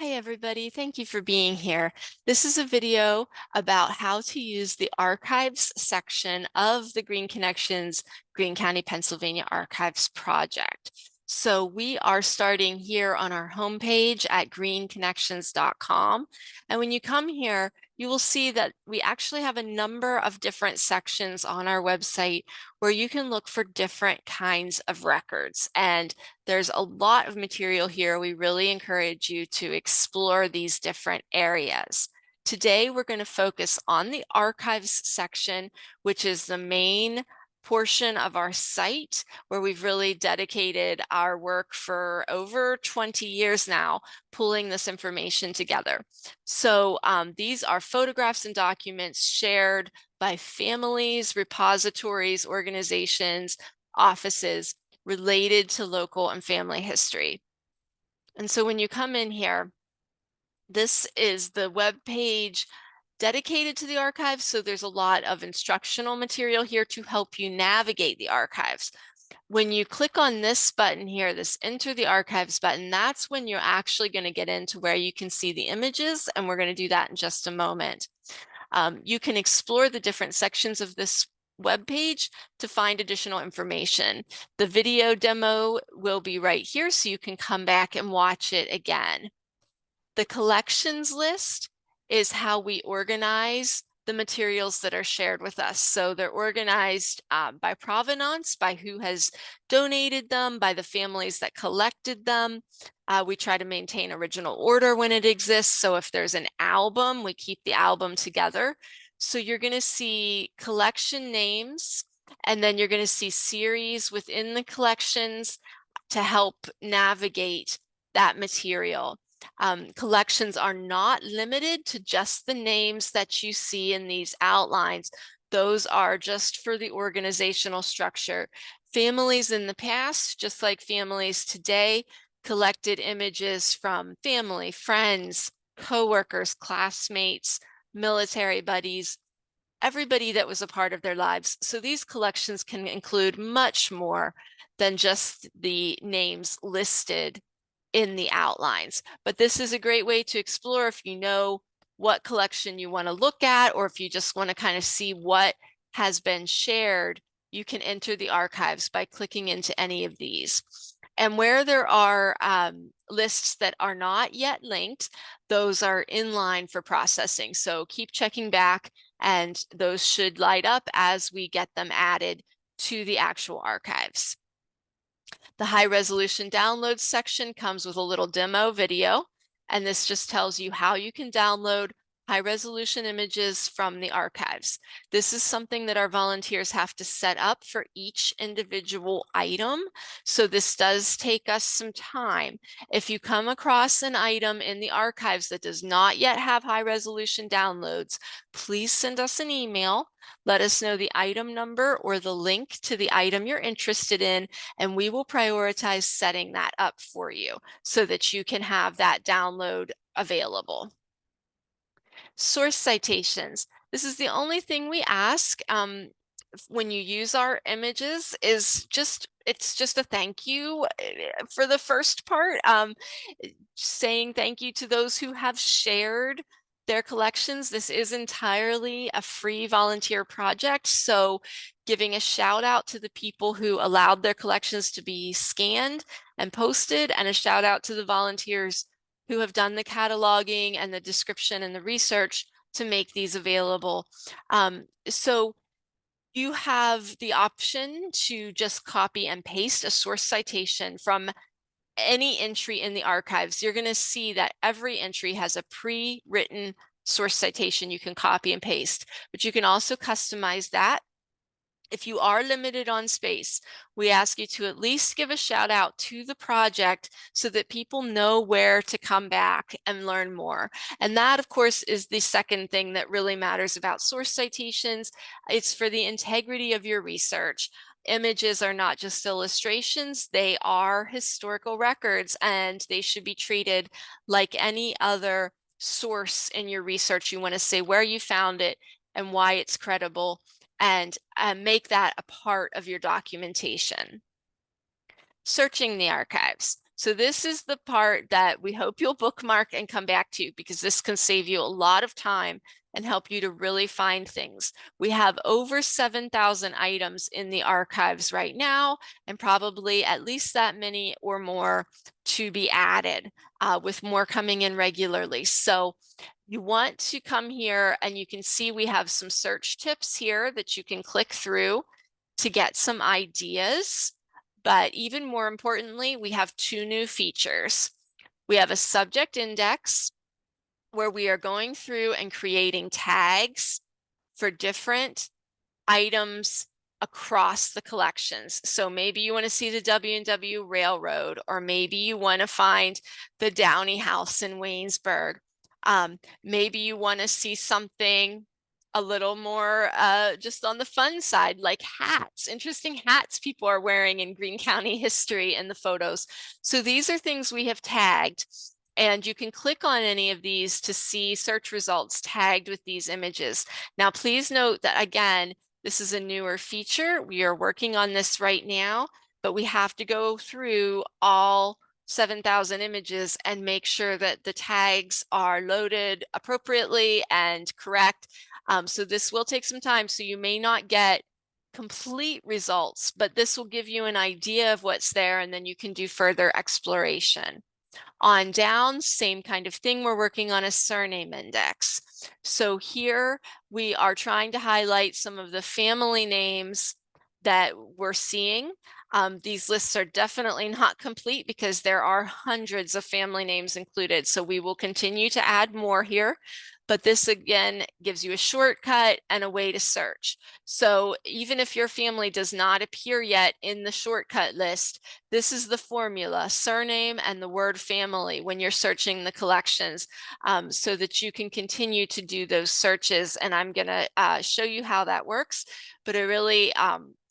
Hi, everybody. Thank you for being here. This is a video about how to use the archives section of the Greene Connections Greene County, Pennsylvania Archives project. So we are starting here on our homepage at greeneconnections.com. And when you come here, you will see that we actually have a number of different sections on our website where you can look for different kinds of records. And there's a lot of material here. We really encourage you to explore these different areas. Today, we're going to focus on the archives section, which is the main portion of our site where we've really dedicated our work for over 20 years now, pulling this information together. So these are photographs and documents shared by families, repositories, organizations, offices related to local and family history. And so when you come in here, this is the web page dedicated to the archives. So there's a lot of instructional material here to help you navigate the archives. When you click on this button here, this Enter the Archives button, that's when you're actually going to get into where you can see the images, and we're going to do that in just a moment. You can explore the different sections of this web page to find additional information. The video demo will be right here, so you can come back and watch it again. The collections list is how we organize the materials that are shared with us. So they're organized by provenance, by who has donated them, by the families that collected them. We try to maintain original order when it exists. So if there's an album, we keep the album together. So you're going to see collection names, and then you're going to see series within the collections to help navigate that material. Collections are not limited to just the names that you see in these outlines. Those are just for the organizational structure. Families in the past, just like families today, collected images from family, friends, coworkers, classmates, military buddies, everybody that was a part of their lives. So these collections can include much more than just the names listed in the outlines. But this is a great way to explore if you know what collection you want to look at, or if you just want to kind of see what has been shared, you can enter the archives by clicking into any of these. And where there are lists that are not yet linked, those are in line for processing. So keep checking back, and those should light up as we get them added to the actual archives. The high resolution downloads section comes with a little demo video, and this just tells you how you can download high resolution images from the archives. This is something that our volunteers have to set up for each individual item. So this does take us some time. If you come across an item in the archives that does not yet have high resolution downloads, please send us an email. Let us know the item number or the link to the item you're interested in, and we will prioritize setting that up for you so that you can have that download available. Source citations. This is the only thing we ask when you use our images, is it's just a thank you for the first part, saying thank you to those who have shared their collections. This is entirely a free volunteer project, so giving a shout out to the people who allowed their collections to be scanned and posted, and a shout out to the volunteers who have done the cataloging and the description and the research to make these available. So you have the option to just copy and paste a source citation from any entry in the archives. You're going to see that every entry has a pre-written source citation you can copy and paste, but you can also customize that. If you are limited on space, we ask you to at least give a shout out to the project so that people know where to come back and learn more. And that, of course, is the second thing that really matters about source citations. It's for the integrity of your research. Images are not just illustrations, they are historical records, and they should be treated like any other source in your research. You want to say where you found it and why it's credible, and make that a part of your documentation. Searching the archives. So this is the part that we hope you'll bookmark and come back to, because this can save you a lot of time and help you to really find things. We have over 7,000 items in the archives right now, and probably at least that many or more to be added, with more coming in regularly. So you want to come here, and you can see we have some search tips here that you can click through to get some ideas. But even more importantly, we have two new features. We have a subject index where we are going through and creating tags for different items across the collections. So maybe you want to see the W&W Railroad, or maybe you want to find the Downey House in Waynesburg. Maybe you want to see something a little more just on the fun side, like hats, interesting hats people are wearing in Greene County history in the photos. So these are things we have tagged, and you can click on any of these to see search results tagged with these images. Now, please note that, again, this is a newer feature. We are working on this right now, but we have to go through all 7,000 images and make sure that the tags are loaded appropriately and correct. So this will take some time, so you may not get complete results, but this will give you an idea of what's there, and then you can do further exploration. On down, same kind of thing. We're working on a surname index. So here we are trying to highlight some of the family names that we're seeing. These lists are definitely not complete because there are hundreds of family names included. So we will continue to add more here. But this again gives you a shortcut and a way to search. So even if your family does not appear yet in the shortcut list, this is the formula: surname and the word family when you're searching the collections, so that you can continue to do those searches. And I'm going to show you how that works. But I really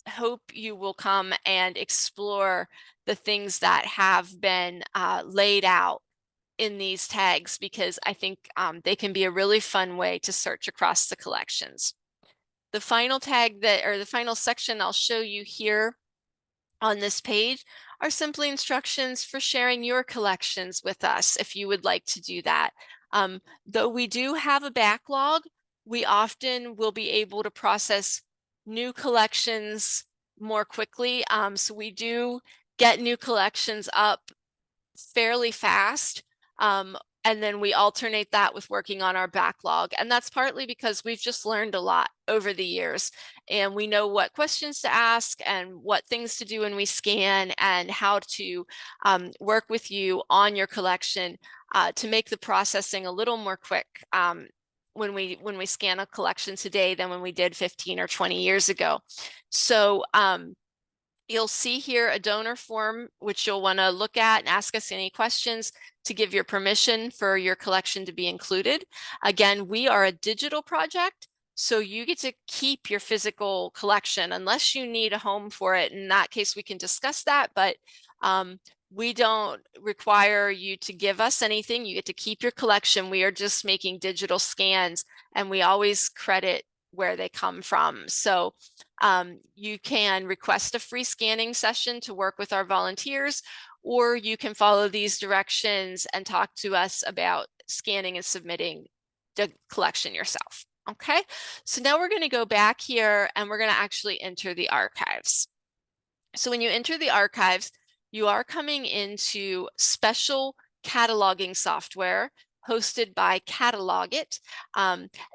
hope you will come and explore the things that have been laid out in these tags, because I think they can be a really fun way to search across the collections. The final tag the final section I'll show you here on this page are simply instructions for sharing your collections with us if you would like to do that. Though we do have a backlog, we often will be able to process new collections more quickly. So we do get new collections up fairly fast. And then we alternate that with working on our backlog. And that's partly because we've just learned a lot over the years, and we know what questions to ask and what things to do when we scan, and how to work with you on your collection to make the processing a little more quick when we scan a collection today than when we did 15 or 20 years ago. So you'll see here a donor form, which you'll want to look at and ask us any questions to give your permission for your collection to be included. Again, we are a digital project, so you get to keep your physical collection unless you need a home for it. In that case, we can discuss that, but we don't require you to give us anything. You get to keep your collection. We are just making digital scans, and we always credit where they come from. So you can request a free scanning session to work with our volunteers, or you can follow these directions and talk to us about scanning and submitting the collection yourself. Okay, so now we're going to go back here and we're going to actually enter the archives. So when you enter the archives, you are coming into special cataloging software hosted by Catalogit.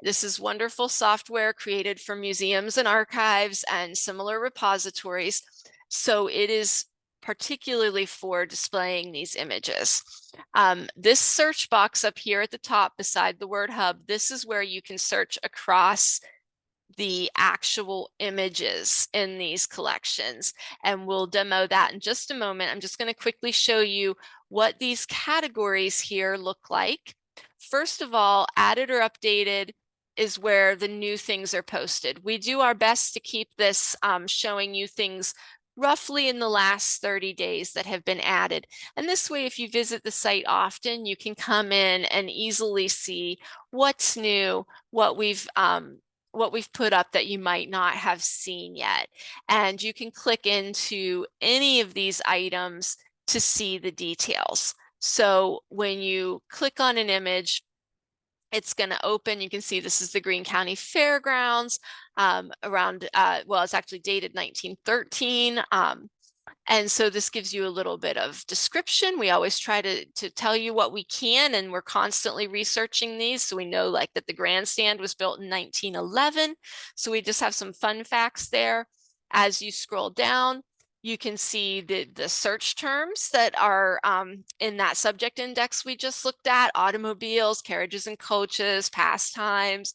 This is wonderful software created for museums and archives and similar repositories. So it is particularly for displaying these images. This search box up here at the top beside the word hub, this is where you can search across the actual images in these collections, and we'll demo that in just a moment. I'm just going to quickly show you what these categories here look like. First of all, added or updated is where the new things are posted. We do our best to keep this showing you things roughly in the last 30 days that have been added. And this way, if you visit the site often, you can come in and easily see what's new, what we've put up that you might not have seen yet. And you can click into any of these items to see the details. So when you click on an image, it's going to open. You can see this is the Greene County Fairgrounds around, well, it's actually dated 1913. And so this gives you a little bit of description. We always try to tell you what we can, and we're constantly researching these. So we know like that the grandstand was built in 1911. So we just have some fun facts there. As you scroll down, you can see the search terms that are in that subject index we just looked at: automobiles, carriages and coaches, pastimes,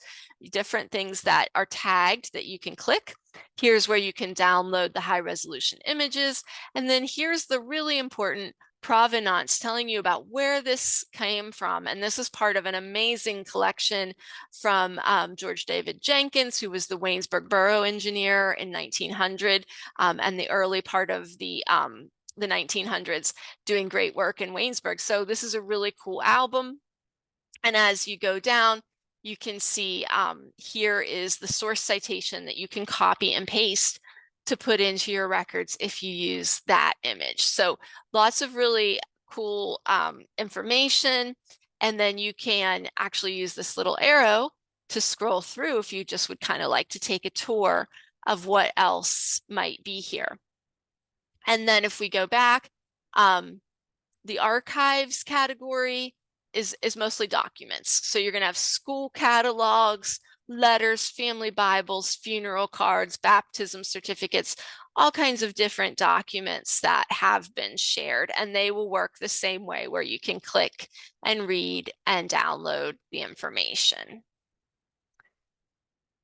different things that are tagged that you can click. Here's where you can download the high resolution images. And then here's the really important provenance, telling you about where this came from. And this is part of an amazing collection from George David Jenkins, who was the Waynesburg Borough engineer in 1900 and the early part of the 1900s, doing great work in Waynesburg. So this is a really cool album. And as you go down, you can see here is the source citation that you can copy and paste to put into your records if you use that image. So lots of really cool information. And then you can actually use this little arrow to scroll through if you just would kind of like to take a tour of what else might be here. And then if we go back, the archives category is mostly documents. So you're going to have school catalogs, letters, family Bibles, funeral cards, baptism certificates, all kinds of different documents that have been shared. And they will work the same way, where you can click and read and download the information.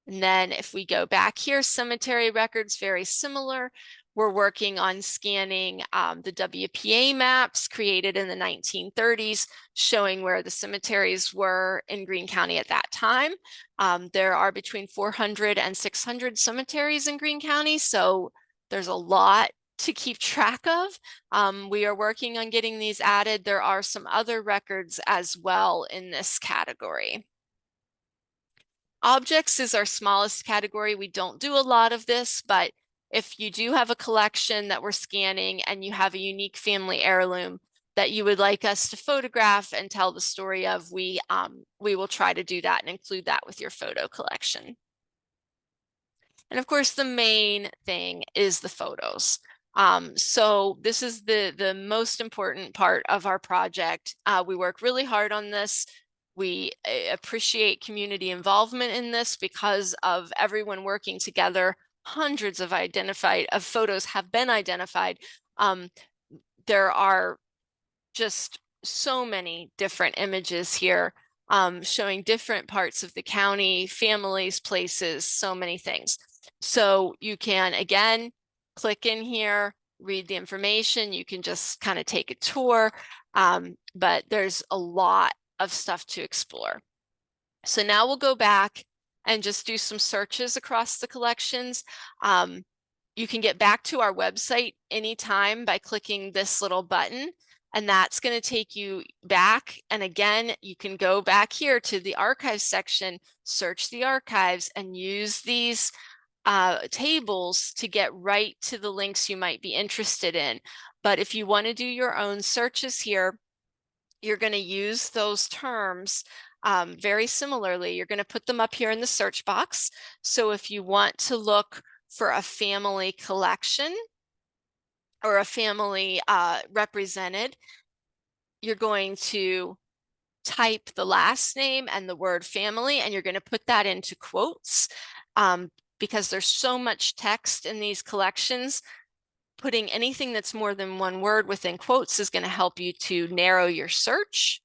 And then if we go back here, cemetery records, very similar. We're working on scanning the WPA maps created in the 1930s, showing where the cemeteries were in Greene County at that time. There are between 400 and 600 cemeteries in Greene County, so there's a lot to keep track of. We are working on getting these added. There are some other records as well in this category. Objects is our smallest category. We don't do a lot of this, but if you do have a collection that we're scanning and you have a unique family heirloom that you would like us to photograph and tell the story of, we will try to do that and include that with your photo collection. And of course, the main thing is the photos. So this is the most important part of our project. We work really hard on this. We appreciate community involvement in this because of everyone working together. Hundreds of photos have been identified. There are just so many different images here showing different parts of the county, families, places, so many things. So you can, again, click in here, read the information. You can just kind of take a tour, but there's a lot of stuff to explore. So now we'll go back and just do some searches across the collections. You can get back to our website anytime by clicking this little button, and that's going to take you back. And again, you can go back here to the archives section, search the archives, and use these tables to get right to the links you might be interested in. But if you want to do your own searches here, you're going to use those terms very similarly. You're going to put them up here in the search box. So if you want to look for a family collection or a family represented, you're going to type the last name and the word family, and you're going to put that into quotes because there's so much text in these collections. Putting anything that's more than one word within quotes is going to help you to narrow your search.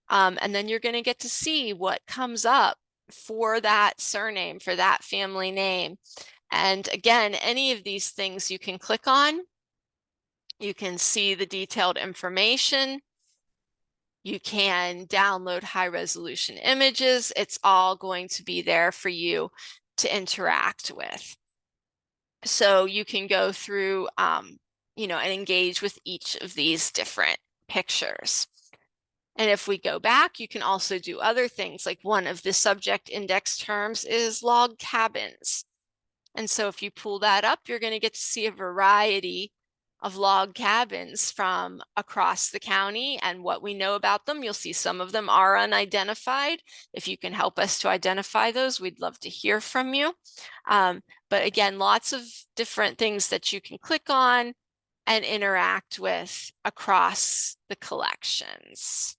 And then you're going to get to see what comes up for that surname, for that family name. And again, any of these things you can click on. You can see the detailed information. You can download high resolution images. It's all going to be there for you to interact with. So you can go through, you know, and engage with each of these different pictures. And if we go back, you can also do other things, like one of the subject index terms is log cabins. And so if you pull that up, you're going to get to see a variety of log cabins from across the county and what we know about them. You'll see some of them are unidentified. If you can help us to identify those, we'd love to hear from you. But again, lots of different things that you can click on and interact with across the collections.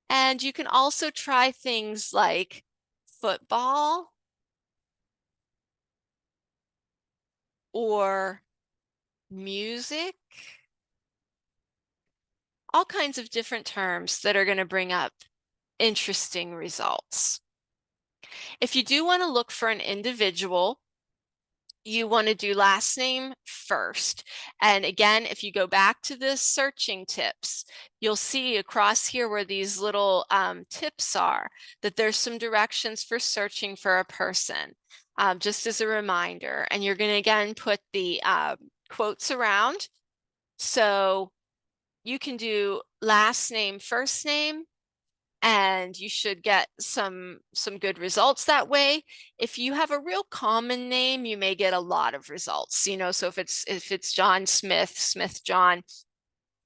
And you can also try things like football or music, all kinds of different terms that are going to bring up interesting results. If you do want to look for an individual, you want to do last name first. And again, if you go back to the searching tips, you'll see across here where these little tips are, that there's some directions for searching for a person, just as a reminder. And you're going to again put the quotes around. So you can do last name, first name, and you should get some good results that way. If you have a real common name, you may get a lot of results, you know, so if it's John Smith, Smith John,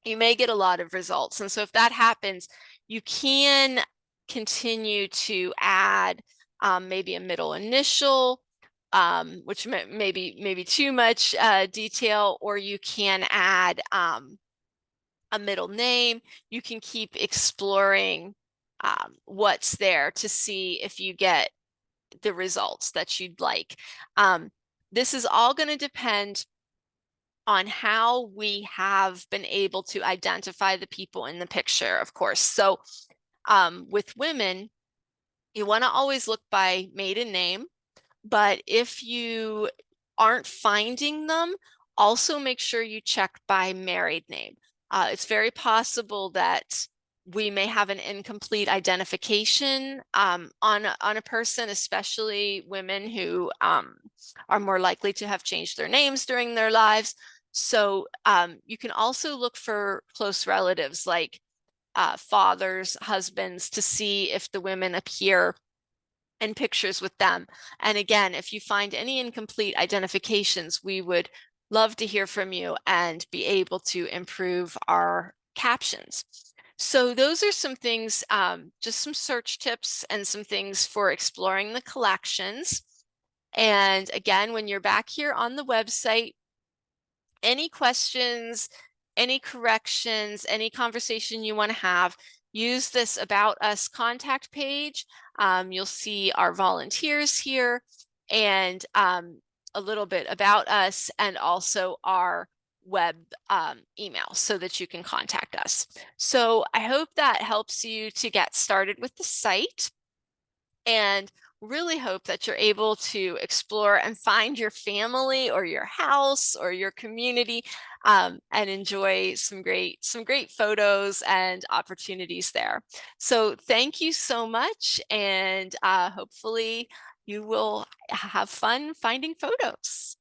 you may get a lot of results. And so if that happens, you can continue to add maybe a middle initial, which may be too much detail, or you can add a middle name. You can keep exploring what's there to see if you get the results that you'd like. This is all going to depend on how we have been able to identify the people in the picture, of course. So with women, you want to always look by maiden name, but if you aren't finding them, also make sure you check by married name. It's very possible that we may have an incomplete identification on a person, especially women who are more likely to have changed their names during their lives. So you can also look for close relatives like fathers, husbands, to see if the women appear in pictures with them. And again, if you find any incomplete identifications, we would love to hear from you and be able to improve our captions. So those are some things, just some search tips and some things for exploring the collections. And again, when you're back here on the website, any questions, any corrections, any conversation you want to have, use this About Us contact page. You'll see our volunteers here and a little bit about us, and also our web email so that you can contact us. So I hope that helps you to get started with the site, and really hope that you're able to explore and find your family or your house or your community and enjoy some great photos and opportunities there. So thank you so much, and hopefully you will have fun finding photos.